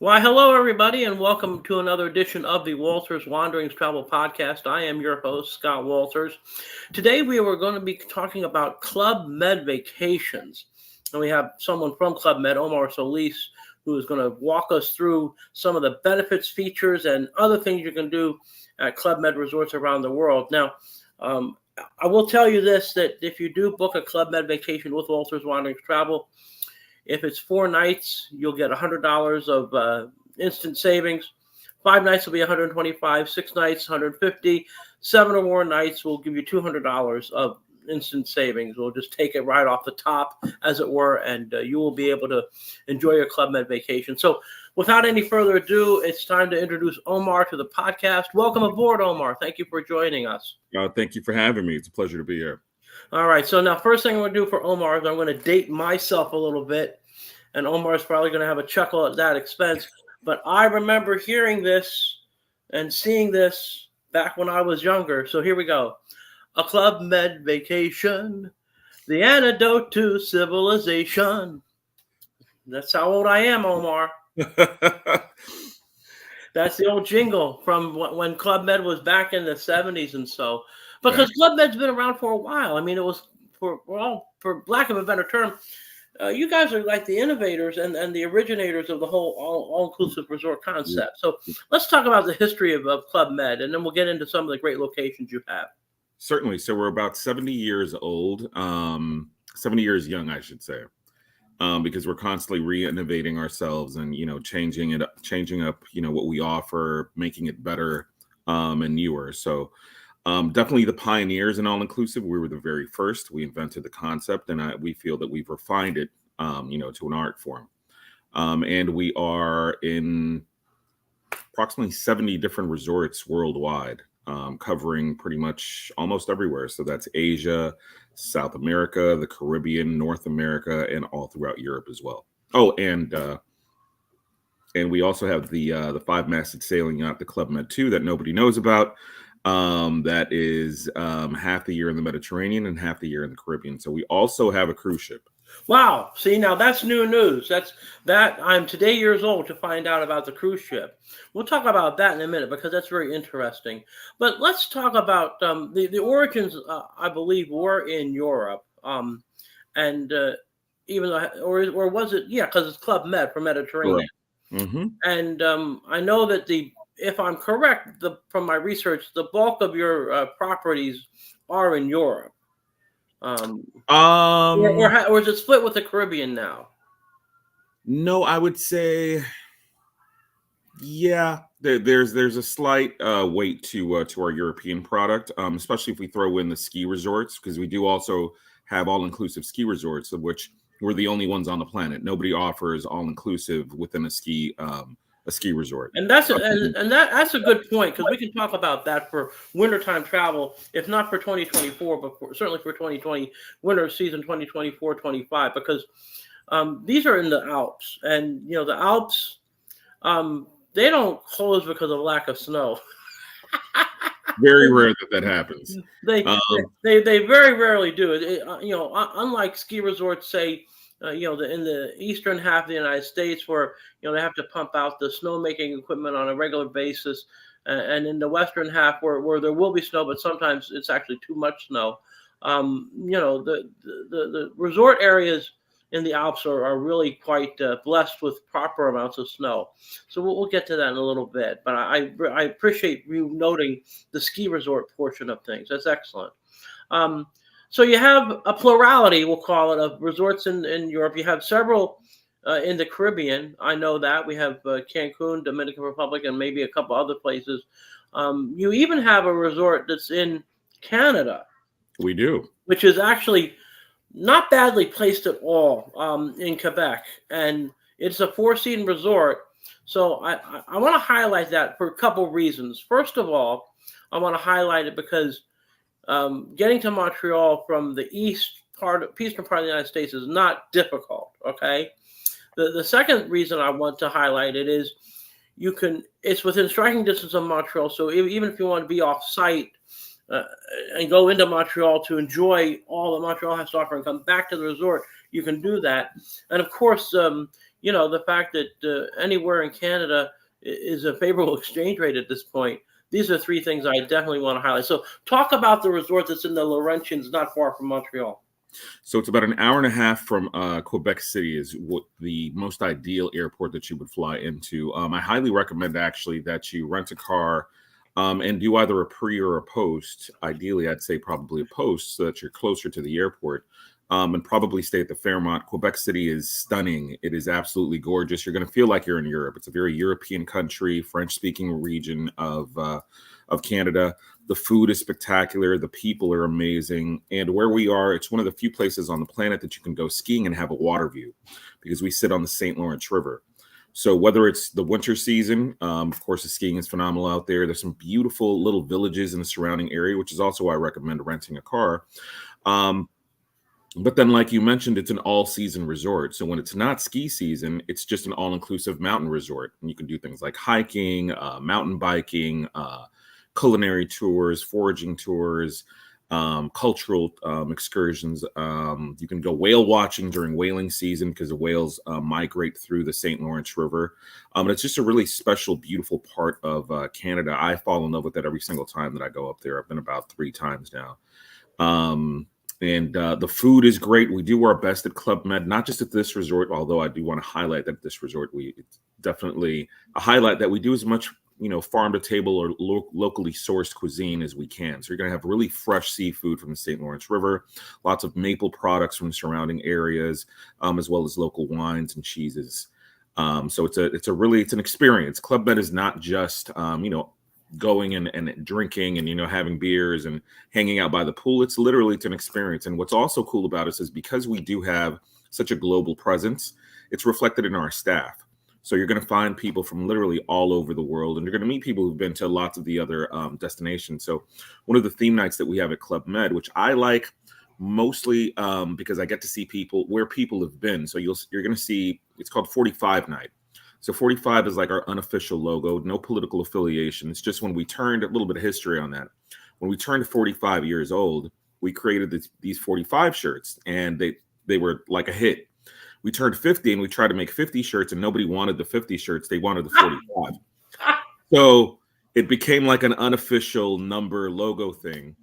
Why, hello, everybody, and welcome to another edition of the Walters Wanderings Travel Podcast. I am your host, Scott Walters. Today, we are going to be talking about Club Med vacations. And we have someone from Club Med, Omar Solis, who is going to walk us through some of the benefits, features, and other things you can do at Club Med resorts around the world. Now, I will tell you this, that if you do book a Club Med vacation with Walters Wanderings Travel, if it's 4 nights, you'll get $100 of instant savings. 5 nights will be $125. 6 nights, $150. 7 or more nights will give you $200 of instant savings. We'll just take it right off the top, as it were, and you will be able to enjoy your Club Med vacation. So without any further ado, it's time to introduce Omar to the podcast. Welcome aboard, Omar. Thank you for joining us. Thank you for having me. It's a pleasure to be here. All right. So now, first thing I'm going to do for Omar is I'm going to date myself a little bit. And Omar's probably going to have a chuckle at that expense. But I remember hearing this and seeing this back when I was younger. So here we go. A Club Med vacation, the antidote to civilization. That's how old I am, Omar. That's the old jingle from when Club Med was back in the 70s and so. Because Club Med's been around for a while. I mean, it was, for lack of a better term, you guys are like the innovators and the originators of the whole all-inclusive resort concept. So let's talk about the history of Club Med, and then we'll get into some of the great locations you have. Certainly. So we're about 70 years old, 70 years young, I should say, because we're constantly re-innovating ourselves and, changing up, what we offer, making it better and newer. So definitely the pioneers in all-inclusive. We were the very first. We invented the concept, and we feel that we've refined it, to an art form. And we are in approximately 70 different resorts worldwide, covering pretty much almost everywhere. So that's Asia, South America, the Caribbean, North America, and all throughout Europe as well. Oh, and we also have the 5-masted sailing yacht, the Club Med 2, that nobody knows about. That is half the year in the Mediterranean and half the year in the Caribbean. So we also have a cruise ship. Wow. See, now that's new news. I'm today years old to find out about the cruise ship. We'll talk about that in a minute because that's very interesting. But let's talk about the origins, I believe, were in Europe. And even though, or was it? Yeah, because it's Club Med for Mediterranean. Mm-hmm. And I know that if I'm correct, from my research, the bulk of your properties are in Europe. Or is it split with the Caribbean now? No, I would say, yeah, there's a slight weight to our European product, especially if we throw in the ski resorts, because we do also have all-inclusive ski resorts, of which we're the only ones on the planet. Nobody offers all-inclusive within a ski resort. And that's a good point, because we can talk about that for wintertime travel, if not for 2024, but certainly for 2020 winter season 2024-25, because these are in the Alps, and the Alps, they don't close because of lack of snow. Very rare that happens. They very rarely do. Unlike ski resorts, say, in the eastern half of the United States, where they have to pump out the snowmaking equipment on a regular basis, and in the western half where there will be snow, but sometimes it's actually too much snow. The resort areas in the Alps are really quite blessed with proper amounts of snow. So we'll get to that in a little bit. But I appreciate you noting the ski resort portion of things. That's excellent. So you have a plurality, we'll call it, of resorts in Europe. You have several in the Caribbean. I know that. We have Cancun, Dominican Republic, and maybe a couple other places. You even have a resort that's in Canada. We do. Which is actually not badly placed at all, in Quebec. And it's a 4-season resort. So I want to highlight that for a couple reasons. First of all, I want to highlight it because getting to Montreal from the eastern part of the United States is not difficult. Okay. The second reason I want to highlight it is it's within striking distance of Montreal. So even if you want to be off site and go into Montreal to enjoy all that Montreal has to offer and come back to the resort, you can do that. And of course, the fact that anywhere in Canada is a favorable exchange rate at this point. These are three things I definitely want to highlight. So talk about the resort that's in the Laurentians, not far from Montreal. So it's about an hour and a half from Quebec City is what the most ideal airport that you would fly into. I highly recommend actually that you rent a car and do either a pre or a post. Ideally, I'd say probably a post so that you're closer to the airport, and probably stay at the Fairmont. Quebec City is stunning. It is absolutely gorgeous. You're going to feel like you're in Europe. It's a very European country, French-speaking region of Canada. The food is spectacular. The people are amazing. And where we are, it's one of the few places on the planet that you can go skiing and have a water view because we sit on the St. Lawrence River. So whether it's the winter season, of course, the skiing is phenomenal out there. There's some beautiful little villages in the surrounding area, which is also why I recommend renting a car. But then, like you mentioned, it's an all-season resort. So when it's not ski season, it's just an all-inclusive mountain resort. And you can do things like hiking, mountain biking, culinary tours, foraging tours, cultural excursions. You can go whale watching during whaling season because the whales migrate through the St. Lawrence River. And it's just a really special, beautiful part of Canada. I fall in love with it every single time that I go up there. I've been about 3 times now. And the food is great. We do our best at Club Med, not just at this resort, although I do want to highlight that at this resort, it's definitely a highlight that we do as much farm to table or locally sourced cuisine as we can. So you're going to have really fresh seafood from the St. Lawrence River, lots of maple products from the surrounding areas, as well as local wines and cheeses. So it's an experience. Club Med is not just, going and drinking and, having beers and hanging out by the pool. It's an experience. And what's also cool about us is because we do have such a global presence, it's reflected in our staff. So you're going to find people from literally all over the world, and you're going to meet people who've been to lots of the other destinations. So one of the theme nights that we have at Club Med, which I like mostly because I get to see people where people have been. So you're going to see, it's called 45 night. So 45 is like our unofficial logo, no political affiliation. It's just when we turned, a little bit of history on that. When we turned 45 years old, we created these 45 shirts, and they were like a hit. We turned 50 and we tried to make 50 shirts, and nobody wanted the 50 shirts. They wanted the 45. So it became like an unofficial number logo thing.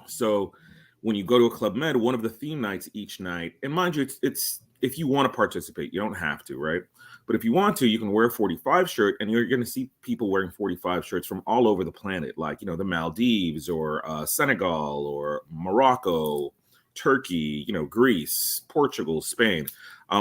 So when you go to a Club Med, one of the theme nights each night, and mind you, it's if you want to participate, you don't have to, right? But if you want to, you can wear a 45 shirt, and you're going to see people wearing 45 shirts from all over the planet, like, the Maldives or Senegal or Morocco, Turkey, Greece, Portugal, Spain,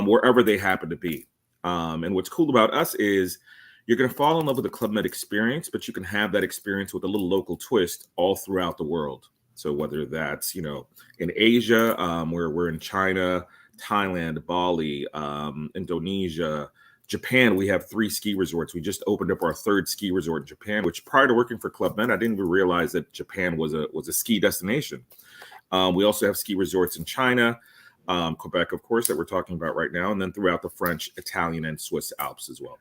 wherever they happen to be. And what's cool about us is you're going to fall in love with the Club Med experience, but you can have that experience with a little local twist all throughout the world. So whether that's, in Asia, where we're in China, Thailand, Bali, Indonesia, Japan, we have 3 ski resorts. We just opened up our 3rd ski resort in Japan, which prior to working for Club Med, I didn't even realize that Japan was a ski destination. We also have ski resorts in China, Quebec, of course, that we're talking about right now, and then throughout the French, Italian, and Swiss Alps as well.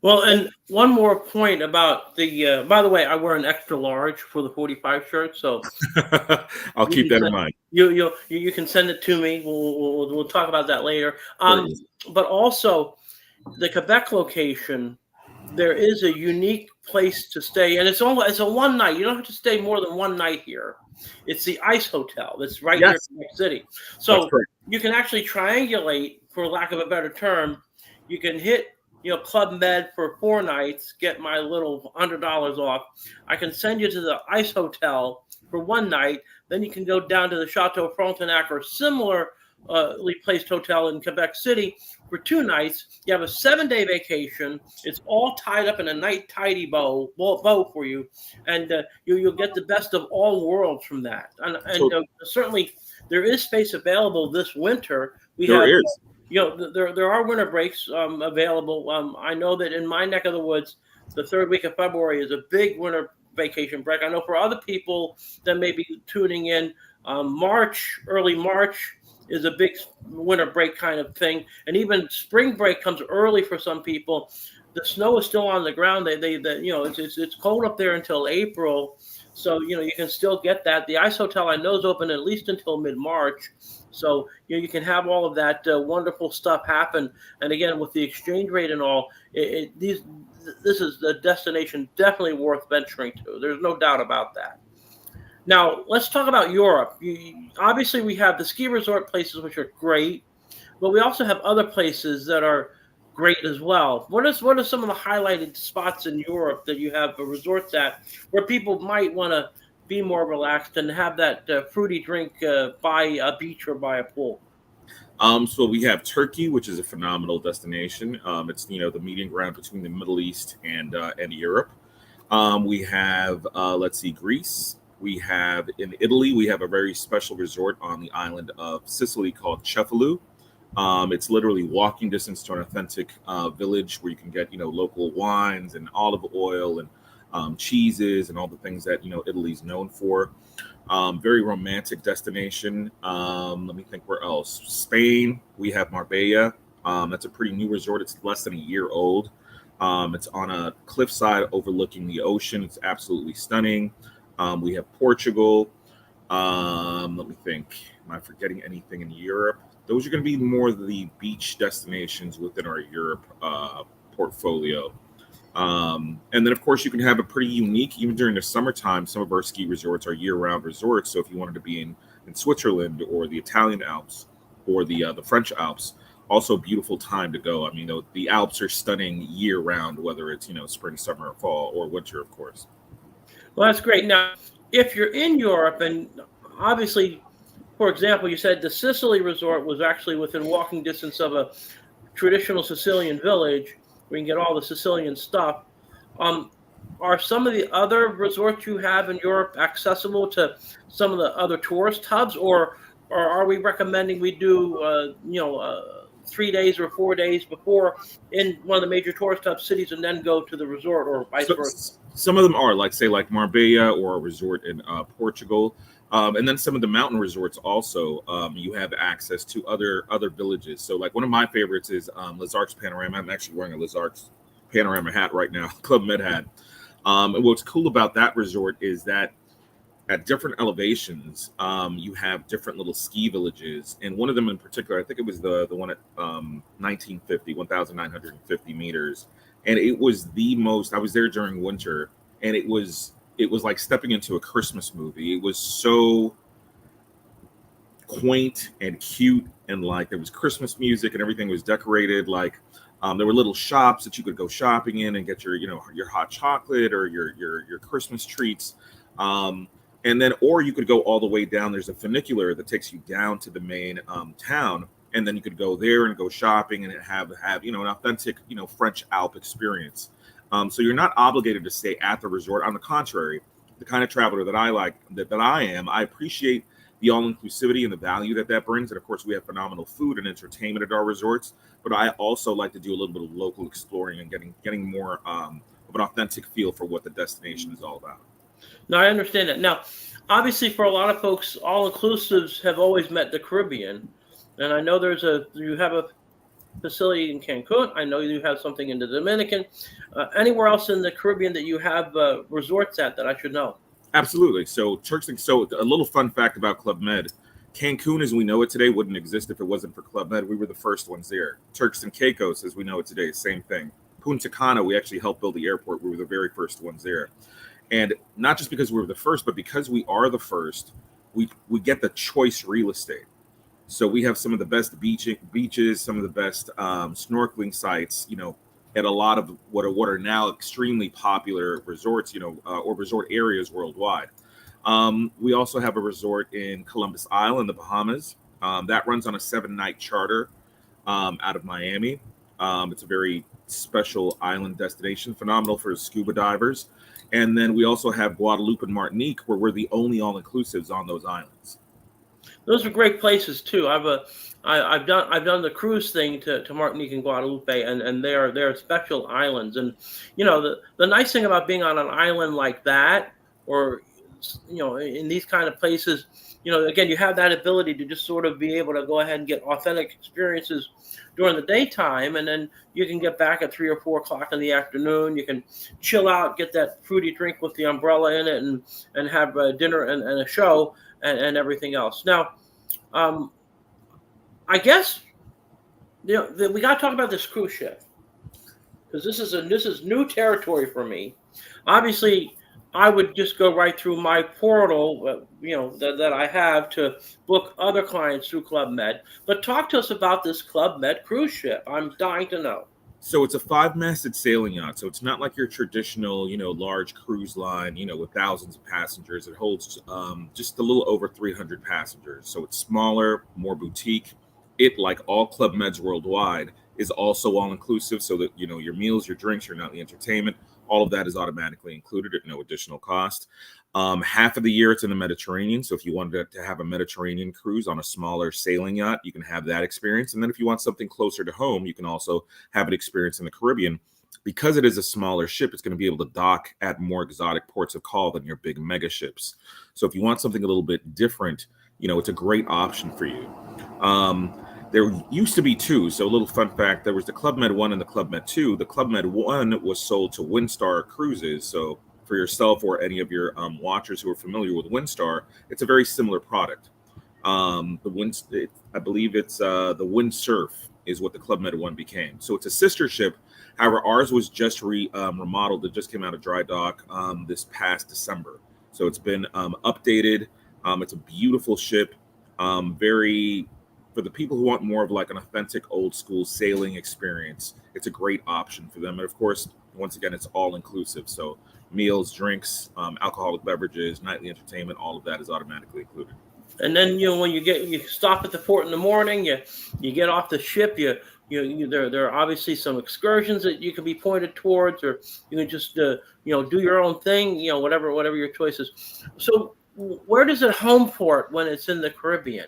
Well, and one more point about the, by the way, I wear an extra large for the 45 shirt, so I'll keep that in mind. You can send it to me. We'll talk about that later. But also, the Quebec location, there is a unique place to stay, and it's a one night. You don't have to stay more than one night here. It's the Ice Hotel that's right here in Quebec City. So you can actually triangulate, for lack of a better term. You can hit Club Med for 4 nights, get my little $100 off. I can send you to the Ice Hotel for 1 night. Then you can go down to the Chateau Frontenac or similarly placed hotel in Quebec City for 2 nights. You have a 7-day vacation. It's all tied up in a night tidy bow for you, and you'll get the best of all worlds from that. And certainly there is space available this winter. There are winter breaks available. I know that in my neck of the woods, the 3rd week of February is a big winter vacation break. I know for other people that may be tuning in, early March is a big winter break kind of thing. And even spring break comes early for some people. The snow is still on the ground. It's cold up there until April. So, you can still get that. The Ice Hotel I know is open at least until mid-March. So, you can have all of that wonderful stuff happen. And again, with the exchange rate and all, this is the destination definitely worth venturing to. There's no doubt about that. Now, let's talk about Europe. Obviously, we have the ski resort places, which are great, but we also have other places that are great as well. What are some of the highlighted spots in Europe that you have resorts at where people might want to be more relaxed and have that fruity drink by a beach or by a pool? So we have Turkey, which is a phenomenal destination. It's the meeting ground between the Middle East and Europe. We have let's see, Greece. We have in Italy. We have a very special resort on the island of Sicily called Cefalù. It's literally walking distance to an authentic village where you can get local wines and olive oil and cheeses and all the things that Italy's known for. Very romantic destination. Let me think where else. Spain, we have Marbella. That's a pretty new resort. It's less than a year old. It's on a cliffside overlooking the ocean. It's absolutely stunning. We have Portugal. Let me think. Am I forgetting anything in Europe? Those are going to be more of the beach destinations within our Europe portfolio. And then, of course, you can have a pretty unique, even during the summertime, some of our ski resorts are year-round resorts. So if you wanted to be in Switzerland or the Italian Alps or the French Alps, also a beautiful time to go. I mean, the Alps are stunning year-round, whether it's, spring, summer, or fall, or winter, of course. Well, that's great. Now, if you're in Europe, and obviously, for example, you said the Sicily resort was actually within walking distance of a traditional Sicilian village where you can get all the Sicilian stuff. Are some of the other resorts you have in Europe accessible to some of the other tourist hubs, or are we recommending we do 3 days or 4 days before in one of the major tourist hub cities and then go to the resort, or vice versa? Some of them are like Marbella or a resort in Portugal. And then some of the mountain resorts also, you have access to other villages. So like one of my favorites is Les Arcs Panorama. I'm actually wearing a Les Arcs Panorama hat right now, Club Med hat. And what's cool about that resort is that at different elevations, you have different little ski villages. And one of them in particular, I think it was the one at 1,950 meters. And it was the most, I was there during winter, and it was like stepping into a Christmas movie. It was so quaint and cute, and like there was Christmas music and everything was decorated. Like there were little shops that you could go shopping in and get your hot chocolate or your Christmas treats. And then, or you could go all the way down. There's a funicular that takes you down to the main town, and then you could go there and go shopping and have an authentic French Alp experience. So you're not obligated to stay at the resort. On the contrary, the kind of traveler that I like, that I am, I appreciate the all-inclusivity and the value that brings. And of course, we have phenomenal food and entertainment at our resorts. But I also like to do a little bit of local exploring and getting more of an authentic feel for what the destination is all about. No, I understand that. Now, obviously, for a lot of folks, all-inclusives have always met the Caribbean. And I know you have a facility in Cancun. I know you have something in the Dominican. Anywhere else in the Caribbean that you have resorts at that I should know? Absolutely. So a little fun fact about Club Med. Cancun, as we know it today, wouldn't exist if it wasn't for Club Med. We were the first ones there. Turks and Caicos, as we know it today, same thing. Punta Cana, we actually helped build the airport. We were the very first ones there. And not just because we were the first, but because we are the first, we get the choice real estate. So we have some of the best beaches, some of the best snorkeling sites, at a lot of what are now extremely popular resorts, or resort areas worldwide. We also have a resort in Columbus Island, the Bahamas. That runs on a 7-night charter out of Miami. It's a very special island destination, phenomenal for scuba divers. And then we also have Guadeloupe and Martinique, where we're the only all-inclusives on those islands. Those are great places too. I've done the cruise thing to Martinique and Guadeloupe, and they're special islands. And the nice thing about being on an island like that, or in these kind of places, again, you have that ability to just sort of be able to go ahead and get authentic experiences during the daytime, and then you can get back at 3 or 4 o'clock in the afternoon. You can chill out, get that fruity drink with the umbrella in it, and have dinner and a show and everything else. Now, I guess we got to talk about this cruise ship, because this is new territory for me. Obviously, I would just go right through my portal, that I have to book other clients through Club Med. But talk to us about this Club Med cruise ship. I'm dying to know. So it's a 5-masted sailing yacht. So it's not like your traditional, large cruise line, with thousands of passengers. It holds just a little over 300 passengers. So it's smaller, more boutique. It, like all Club Meds worldwide, is also all inclusive. So that, your meals, your drinks, your nightly entertainment, all of that is automatically included at no additional cost. Half of the year it's in the Mediterranean. So if you wanted to have a Mediterranean cruise on a smaller sailing yacht, you can have that experience. And then if you want something closer to home, you can also have an experience in the Caribbean. Because it is a smaller ship, it's going to be able to dock at more exotic ports of call than your big mega ships. So if you want something a little bit different, it's a great option for you. There used to be two. So a little fun fact, there was the Club Med 1 and the Club Med 2. The Club Med 1 was sold to Windstar Cruises. So for yourself or any of your watchers who are familiar with Windstar, it's a very similar product. I believe it's the Windsurf is what the Club Med 1 became. So it's a sister ship. However, ours was just remodeled. It just came out of dry dock this past December. So it's been updated. It's a beautiful ship. For the people who want more of like an authentic old school sailing experience, it's a great option for them. And of course, once again, it's all inclusive. So meals, drinks, alcoholic beverages, nightly entertainment, all of that is automatically included. And then when you stop at the port in the morning, you get off the ship, there are obviously some excursions that you can be pointed towards, or you can just do your own thing, whatever your choice is. So where does it home port when it's in the Caribbean?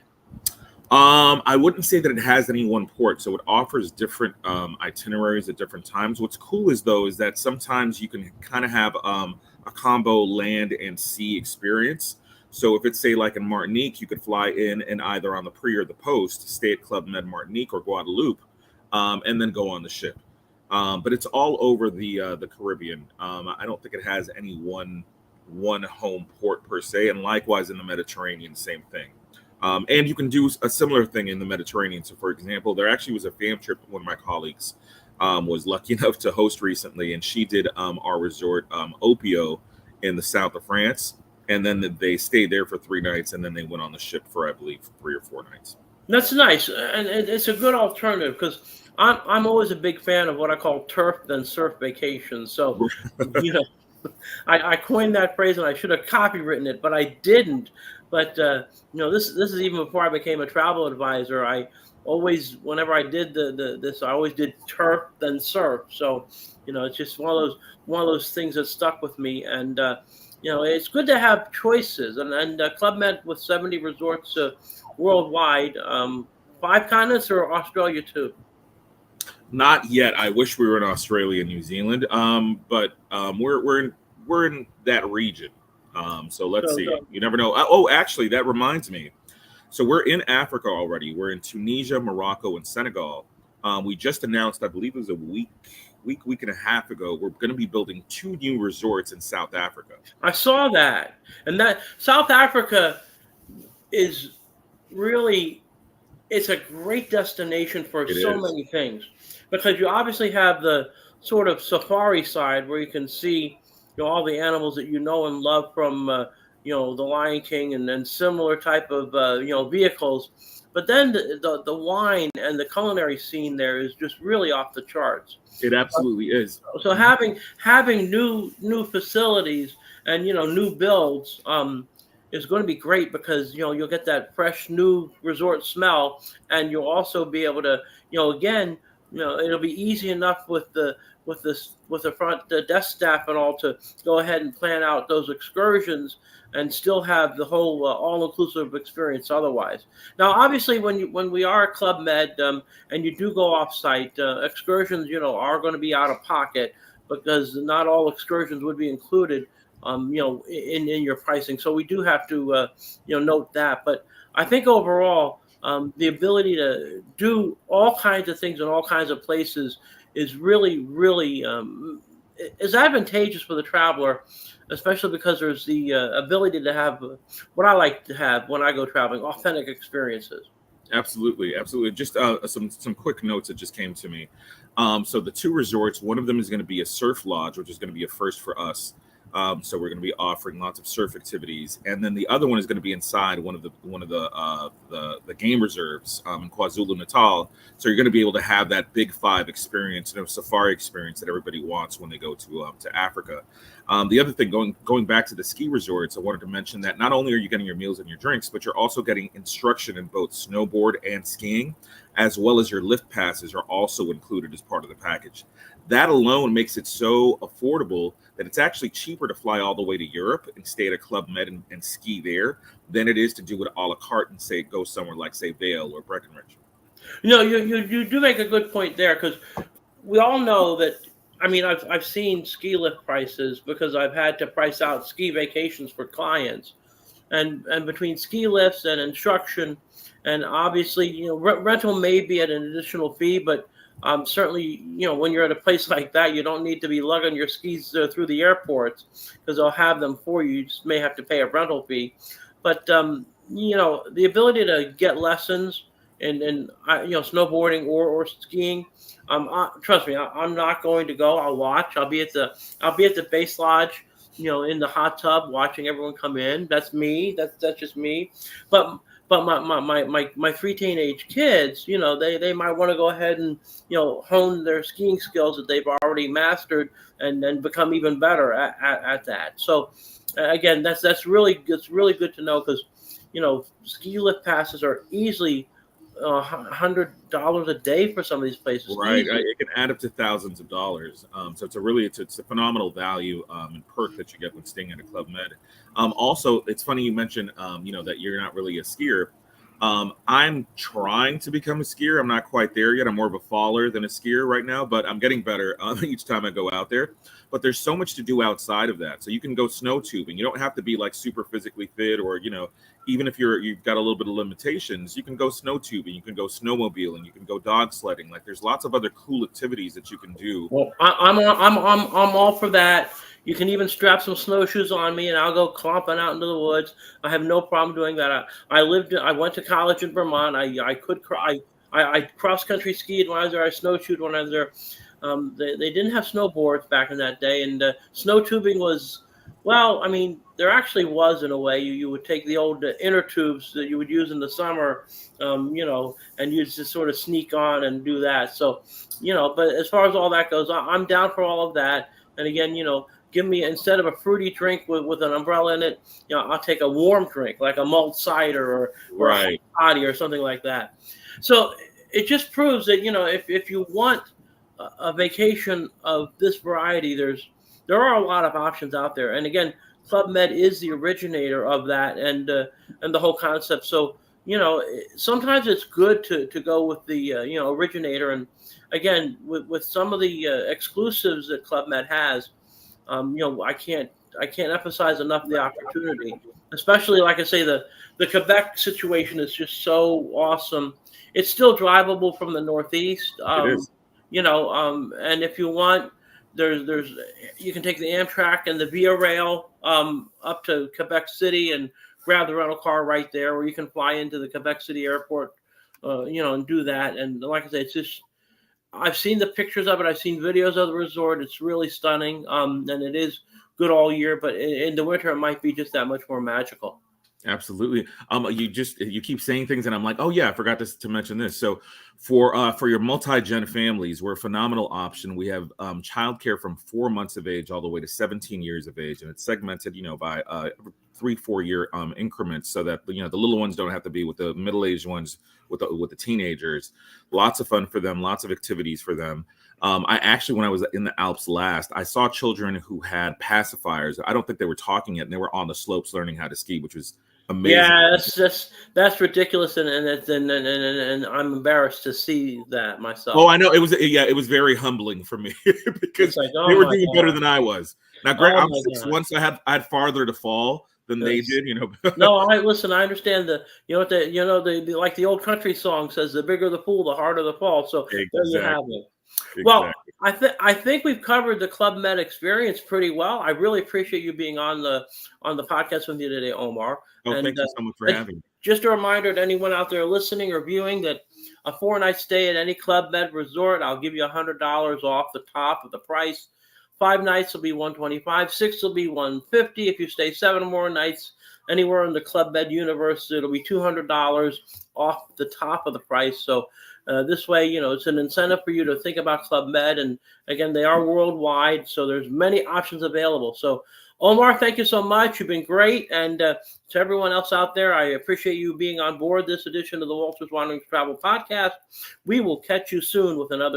I wouldn't say that it has any one port, so it offers different itineraries at different times. What's cool is that sometimes you can kind of have a combo land and sea experience. So if it's, say, like in Martinique, you could fly in and either on the pre or the post stay at Club Med Martinique or Guadeloupe, and then go on the ship. But it's all over the Caribbean. I don't think it has any one home port per se, and likewise in the Mediterranean, same thing. And you can do a similar thing in the Mediterranean. So, for example, there actually was a fam trip one of my colleagues was lucky enough to host recently, and she did our resort, Opio, in the south of France. And then they stayed there for 3 nights, and then they went on the ship for, I believe, 3 or 4 nights. That's nice, and it's a good alternative, because I'm always a big fan of what I call turf then surf vacations. So, I coined that phrase, and I should have copywritten it, but I didn't. But this is even before I became a travel advisor. I always, whenever I did this, I always did turf then surf. So it's just one of those things that stuck with me. And it's good to have choices. And Club Med with 70 resorts worldwide, 5 continents, or Australia too? Not yet. I wish we were in Australia and New Zealand, but we're in that region. So let's see. You never know. Oh, actually, that reminds me. So we're in Africa already. We're in Tunisia, Morocco, and Senegal. We just announced, I believe it was a week and a half ago, we're going to be building 2 new resorts in South Africa. I saw that. And that South Africa is really, it's a great destination for many things, because you obviously have the sort of safari side where you can see all the animals that and love from the Lion King and similar type of vehicles. But then the wine and the culinary scene there is just really off the charts. It absolutely is. So having new facilities and new builds is going to be great, because you'll get that fresh new resort smell, and you'll also be able to again it'll be easy enough with the front desk staff and all to go ahead and plan out those excursions and still have the whole all-inclusive experience otherwise. Now, obviously, when we are at Club Med and you do go off-site, excursions, are going to be out of pocket, because not all excursions would be included. in your pricing. So we do have to, note that. But I think overall, the ability to do all kinds of things in all kinds of places is really, really is advantageous for the traveler, especially because there's the ability to have what I like to have when I go traveling, authentic experiences. Absolutely, absolutely. Just some quick notes that just came to me. So the two resorts, one of them is going to be a surf lodge, which is going to be a first for us. So we're going to be offering lots of surf activities, and then the other one is going to be inside one of the game reserves in KwaZulu Natal. So you're going to be able to have that Big Five experience, safari experience that everybody wants when they go to Africa. The other thing, going back to the ski resorts, I wanted to mention that not only are you getting your meals and your drinks, but you're also getting instruction in both snowboard and skiing, as well as your lift passes are also included as part of the package. That alone makes it so affordable that it's actually cheaper to fly all the way to Europe and stay at a Club Med and ski there than it is to do it a la carte and say go somewhere like, say, Vail or Breckenridge. You do make a good point there, because we all know that. I mean, I've seen ski lift prices because I've had to price out ski vacations for clients, and between ski lifts and instruction, and obviously, rental may be at an additional fee, but certainly, when you're at a place like that, you don't need to be lugging your skis through the airports, because they'll have them for you. You just may have to pay a rental fee, but the ability to get lessons in snowboarding or skiing. Trust me, I'm not going to go. I'll watch. I'll be at the base lodge, in the hot tub, watching everyone come in. That's me. That's just me. But my three teenage kids, they might want to go ahead and hone their skiing skills that they've already mastered, and then become even better at that. So again, that's really good to know, because ski lift passes are easily $100 a day for some of these places. Right, it can add up to thousands of dollars. So it's a phenomenal value and perk that you get when staying at a Club Med. Also, it's funny you mentioned that you're not really a skier. I'm trying to become a skier. I'm not quite there yet. I'm more of a faller than a skier right now, but I'm getting better each time I go out there. But there's so much to do outside of that. So you can go snow tubing. You don't have to be like super physically fit, or even if you've got a little bit of limitations, you can go snow tubing, you can go snowmobiling, you can go dog sledding. Like, there's lots of other cool activities that you can do. Well, I'm all for that. You can even strap some snowshoes on me, and I'll go clomping out into the woods. I have no problem doing that. I went to college in Vermont. I cross country skied when I was there. I snowshoed when I was there. They didn't have snowboards back in that day, and snow tubing was, well, I mean, there actually was, in a way. You would take the old inner tubes that you would use in the summer, and you just sort of sneak on and do that. So, but as far as all that goes, I'm down for all of that. And again, give me, instead of a fruity drink with an umbrella in it, I'll take a warm drink like a malt cider or Right. a hot toddy or something like that. So it just proves that if you want a vacation of this variety, there are a lot of options out there. And again, Club Med is the originator of that, and the whole concept. So sometimes it's good to go with the originator. And again, with some of the exclusives that Club Med has, I can't emphasize enough the opportunity. Especially, like I say, the Quebec situation is just so awesome. It's still drivable from the Northeast. It is. And if you want, there's you can take the Amtrak and the Via Rail up to Quebec City and grab the rental car right there, or you can fly into the Quebec City airport, and do that. And like I say, it's just, I've seen the pictures of it. I've seen videos of the resort. It's really stunning, and it is good all year. But in the winter, it might be just that much more magical. Absolutely. You keep saying things, and I'm like, oh yeah, I forgot to mention this. So for your multi-gen families, we're a phenomenal option. We have childcare from 4 months of age all the way to 17 years of age, and it's segmented, by 3-4 year increments, so that the little ones don't have to be with the middle-aged ones, with the teenagers. Lots of fun for them, lots of activities for them. I actually, when I was in the Alps last, I saw children who had pacifiers. I don't think they were talking yet, and they were on the slopes learning how to ski, which was amazing. Yeah, that's ridiculous, and I'm embarrassed to see that myself. Oh, I know, it was very humbling for me because It's like, oh they were my doing God. better than I was. Now, great. Oh I'm my 6'1", so I had farther to fall than they goodness. did. No, listen. I understand the like the old country song says, "The bigger the fool, the harder the fall." So there you have Exactly. it. Well, Exactly. I think we've covered the Club Med experience pretty well. I really appreciate you being on the podcast with me today, Omar. Oh, And thank you so much for uh, having me. just a reminder to anyone out there listening or viewing that a 4-night stay at any Club Med resort, I'll give you $100 off the top of the price. 5 nights will be $125. 6 will be $150. If you stay 7 or more nights anywhere in the Club Med universe, it'll be $200 off the top of the price. So this way, it's an incentive for you to think about Club Med. And again, they are worldwide, so there's many options available. So Omar, thank you so much. You've been great. And to everyone else out there, I appreciate you being on board this edition of the Walters Wanderings Travel Podcast. We will catch you soon with another